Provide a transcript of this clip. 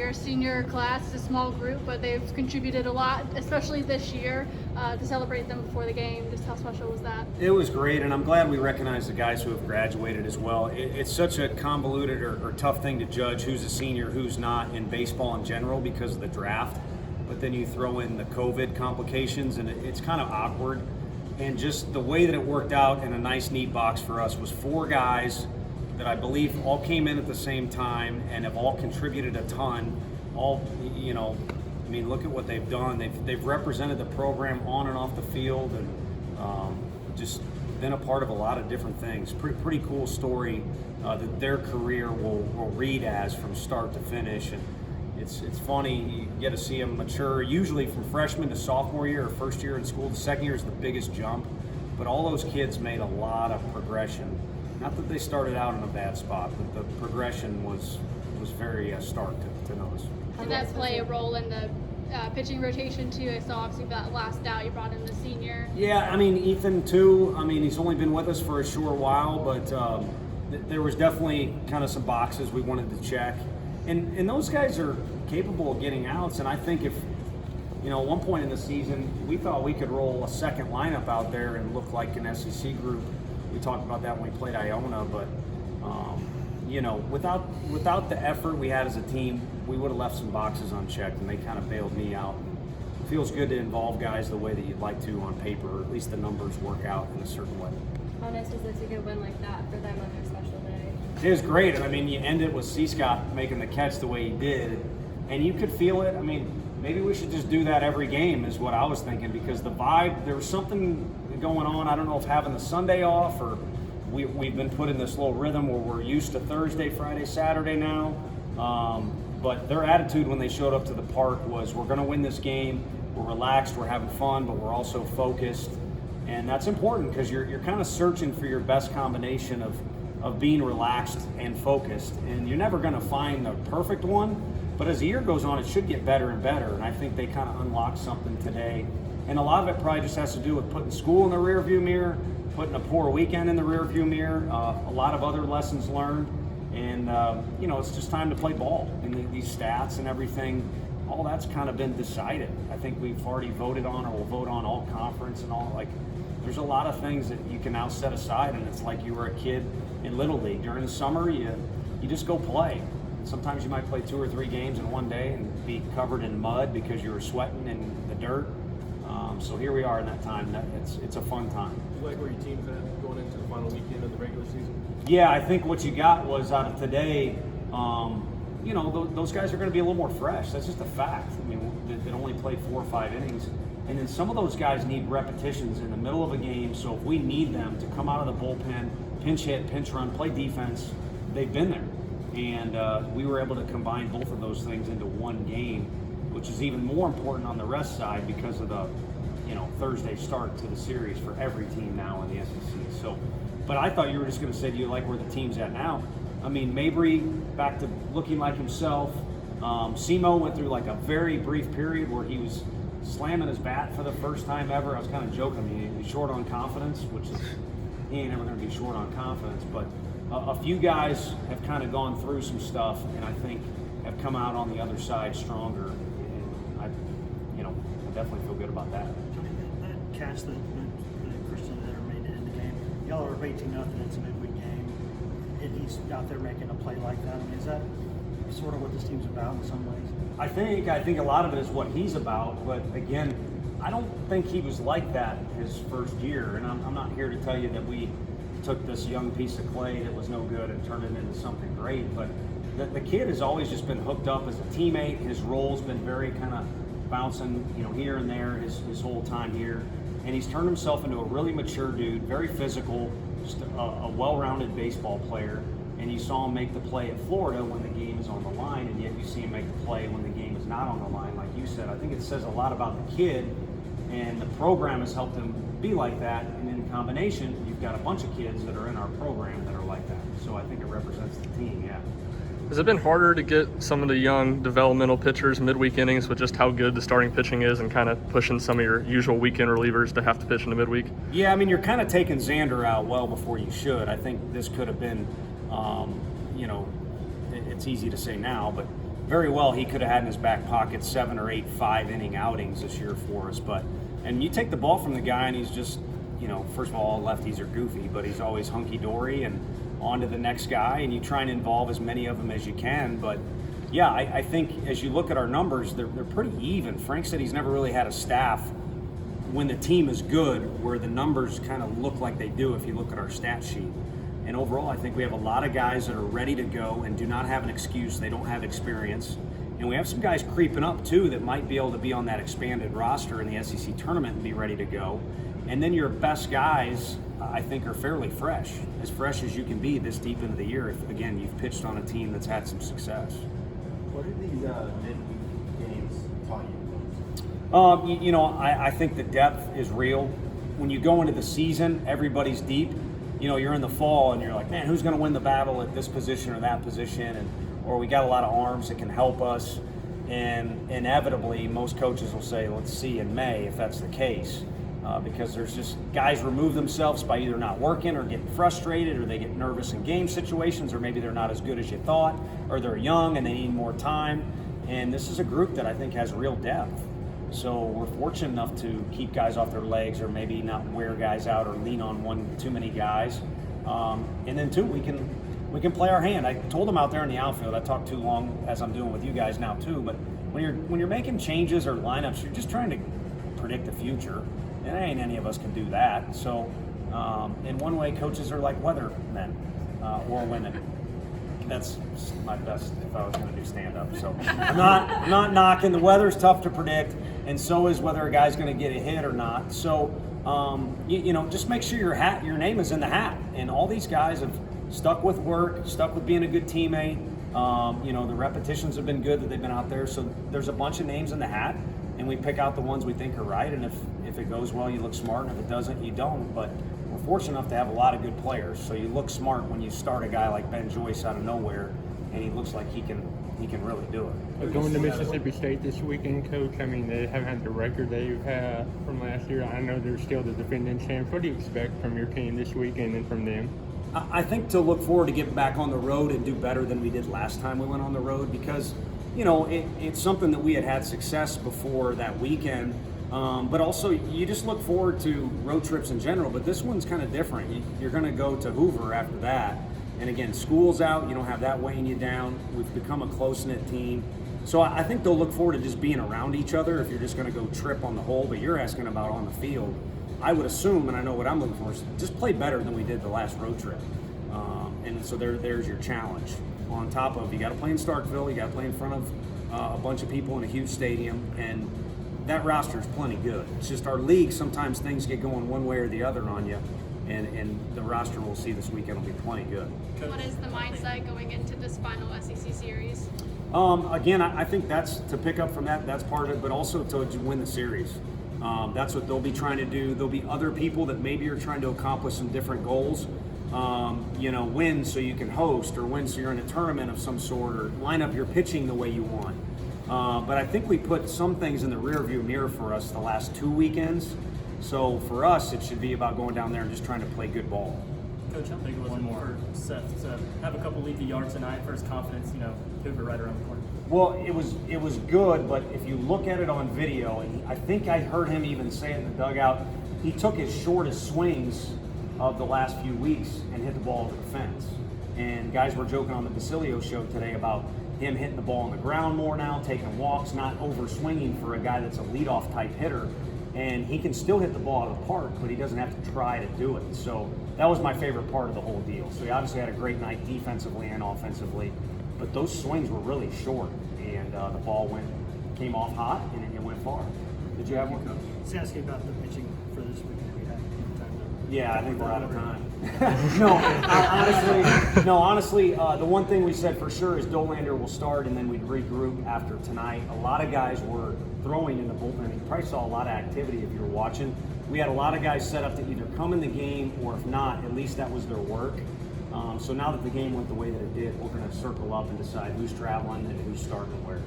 your senior class. It's a small group, but they've contributed a lot, especially this year, to celebrate them before the game. Just how special was that? It was great, and I'm glad we recognize the guys who have graduated as well. It's such a convoluted or tough thing to judge who's a senior, who's not in baseball in general because of the draft. But then you throw in the COVID complications, and it's kind of awkward. And just the way that it worked out in a nice, neat box for us was 4 guys that I believe all came in at the same time and have all contributed a ton. All, I mean, look at what they've done. They've represented the program on and off the field, and just been a part of a lot of different things. Pretty cool story that their career will read as from start to finish. And it's funny, you get to see them mature, usually from freshman to sophomore year or first year in school. The second year is the biggest jump, but all those kids made a lot of progression. Not that they started out in a bad spot, but the progression was very stark to notice. Did that play a role in the pitching rotation too? I saw obviously that last out you brought in the senior. Yeah, I mean, Ethan too. I mean, he's only been with us for a short while, but there was definitely kind of some boxes we wanted to check. And those guys are capable of getting outs, and I think if, at one point in the season, we thought we could roll a second lineup out there and look like an SEC group. We talked about that when we played Iona, but, without the effort we had as a team, we would have left some boxes unchecked, and they kind of bailed me out. It feels good to involve guys the way that you'd like to on paper, or at least the numbers work out in a certain way. How nice is it to get a win like that for them on their special day? It was great, and I mean, you end it with C. Scott making the catch the way he did, and you could feel it. I mean, maybe we should just do that every game is what I was thinking, because the vibe, there was something going on. I don't know if having the Sunday off, or we've been put in this little rhythm where we're used to Thursday, Friday, Saturday now. But their attitude when they showed up to the park was, we're going to win this game. We're relaxed, we're having fun, but we're also focused. And that's important because you're kind of searching for your best combination of being relaxed and focused. And you're never going to find the perfect one, but as the year goes on, it should get better and better. And I think they kind of unlocked something today. And a lot of it probably just has to do with putting school in the rearview mirror, putting a poor weekend in the rearview mirror, a lot of other lessons learned. And, it's just time to play ball. And these stats and everything, all that's kind of been decided. I think we've already voted on, or will vote on, all conference and all. Like, there's a lot of things that you can now set aside, and it's like you were a kid in Little League. During the summer, you just go play. Sometimes you might play 2 or 3 games in one day and be covered in mud because you were sweating in the dirt. So here we are in that time. It's a fun time. Do you like where your team's at going into the final weekend of the regular season? Yeah, I think what you got was out of today, those guys are going to be a little more fresh. That's just a fact. I mean, they only played 4 or 5 innings. And then some of those guys need repetitions in the middle of a game. So if we need them to come out of the bullpen, pinch hit, pinch run, play defense, they've been there. And we were able to combine both of those things into one game, which is even more important on the rest side because of the Thursday start to the series for every team now in the SEC. So, but I thought you were just going to say, do you like where the team's at now? I mean, Mabry back to looking like himself. Simo went through like a very brief period where he was slamming his bat for the first time ever. I was kind of joking. He's short on confidence, which is, he ain't ever going to be short on confidence. But a few guys have kind of gone through some stuff, and I think have come out on the other side stronger. And I definitely feel good about that. That catch that Christian Hitter made to end the game, y'all are 18-0. It's a midweek game, and he's out there making a play like that. I mean, is that sort of what this team's about in some ways? I think a lot of it is what he's about, but again, I don't think he was like that his first year. And I'm not here to tell you that we took this young piece of clay that was no good and turned it into something great, but the kid has always just been hooked up as a teammate. His role's been very kind of bouncing, here and there his whole time here. And he's turned himself into a really mature dude, very physical, just a well-rounded baseball player. And you saw him make the play at Florida when the game is on the line, and yet you see him make the play when the game is not on the line, like you said. I think it says a lot about the kid, and the program has helped him be like that. And in combination, you've got a bunch of kids that are in our program that are like that. So I think it represents the team, yeah. Has it been harder to get some of the young developmental pitchers midweek innings with just how good the starting pitching is and kind of pushing some of your usual weekend relievers to have to pitch in the midweek? Yeah, I mean, you're kind of taking Xander out well before you should. I think this could have been, it's easy to say now, but very well he could have had in his back pocket 7 or 8 5-inning outings this year for us. And you take the ball from the guy, and he's just, first of all lefties are goofy, but he's always hunky-dory and on to the next guy, and you try and involve as many of them as you can. But yeah, I think as you look at our numbers, they're pretty even. Frank said he's never really had a staff when the team is good where the numbers kind of look like they do if you look at our stat sheet. And overall, I think we have a lot of guys that are ready to go and do not have an excuse. They don't have experience. And we have some guys creeping up too that might be able to be on that expanded roster in the SEC tournament and be ready to go. And then your best guys, I think, are fairly fresh as you can be this deep into the year if, again, you've pitched on a team that's had some success. What are these midweek games taught you? I think the depth is real. When you go into the season, everybody's deep. You're in the fall and you're like, man, who's going to win the battle at this position or that position? Or we got a lot of arms that can help us. And inevitably, most coaches will say, let's see in May if that's the case. Because there's just guys remove themselves by either not working or getting frustrated, or they get nervous in game situations, or maybe they're not as good as you thought, or they're young and they need more time. And this is a group that I think has real depth. So we're fortunate enough to keep guys off their legs, or maybe not wear guys out or lean on one too many guys. And then too, we can play our hand. I told them out there in the outfield, I talked too long as I'm doing with you guys now too, but when you're making changes or lineups, you're just trying to predict the future. And ain't any of us can do that. So in one way, coaches are like weathermen or women. That's my best if I was going to do stand-up. So I'm not knocking. The weather's tough to predict, and so is whether a guy's going to get a hit or not. So just make sure your name is in the hat. And all these guys have stuck with work, stuck with being a good teammate. The repetitions have been good that they've been out there. So there's a bunch of names in the hat, and we pick out the ones we think are right. And if it goes well, you look smart, and if it doesn't, you don't. But we're fortunate enough to have a lot of good players, so you look smart when you start a guy like Ben Joyce out of nowhere, and he looks like he can really do it. But going to Mississippi State this weekend, Coach, I mean, they haven't had the record they've had from last year. I know they're still the defending champs. What do you expect from your team this weekend and from them? I think to look forward to getting back on the road and do better than we did last time we went on the road, because it's something that we had success before that weekend. But also, you just look forward to road trips in general, but this one's kind of different. You're going to go to Hoover after that. And again, school's out. You don't have that weighing you down. We've become a close-knit team. So I think they'll look forward to just being around each other if you're just going to go trip on the hole. But you're asking about on the field. I would assume, and I know what I'm looking for, is just play better than we did the last road trip. And so there's your challenge. On top of, you got to play in Starkville. You got to play in front of a bunch of people in a huge stadium. And that roster is plenty good. It's just our league, sometimes things get going one way or the other on you, and the roster we'll see this weekend will be plenty good. What is the mindset going into this final SEC series? Again, I think that's to pick up from that's part of it, but also to win the series. That's what they'll be trying to do. There'll be other people that maybe are trying to accomplish some different goals. Win so you can host, or win so you're in a tournament of some sort, or line up your pitching the way you want. But I think we put some things in the rearview mirror for us the last 2 weekends. So for us, it should be about going down there and just trying to play good ball. Coach, how big was it for Seth to have a couple leaky yards tonight for his confidence, Hoover right around the corner? Well, it was good, but if you look at it on video, and I think I heard him even say it in the dugout, he took his shortest swings of the last few weeks and hit the ball over the fence. And guys were joking on the Basilio show today about him hitting the ball on the ground more now, taking walks, not over swinging for a guy that's a leadoff type hitter. And he can still hit the ball out of the park, but he doesn't have to try to do it. So that was my favorite part of the whole deal. So he obviously had a great night defensively and offensively, but those swings were really short, and the ball came off hot and it went far. Did you have one, Coach? Let's ask you about the pitching for this weekend. We have time to. Yeah, I think we're out of time. Honestly, the one thing we said for sure is Dolander will start, and then we'd regroup after tonight. A lot of guys were throwing in the bullpen. You probably saw a lot of activity if you were watching. We had a lot of guys set up to either come in the game, or if not, at least that was their work. So now that the game went the way that it did, we're going to circle up and decide who's traveling and who's starting and where.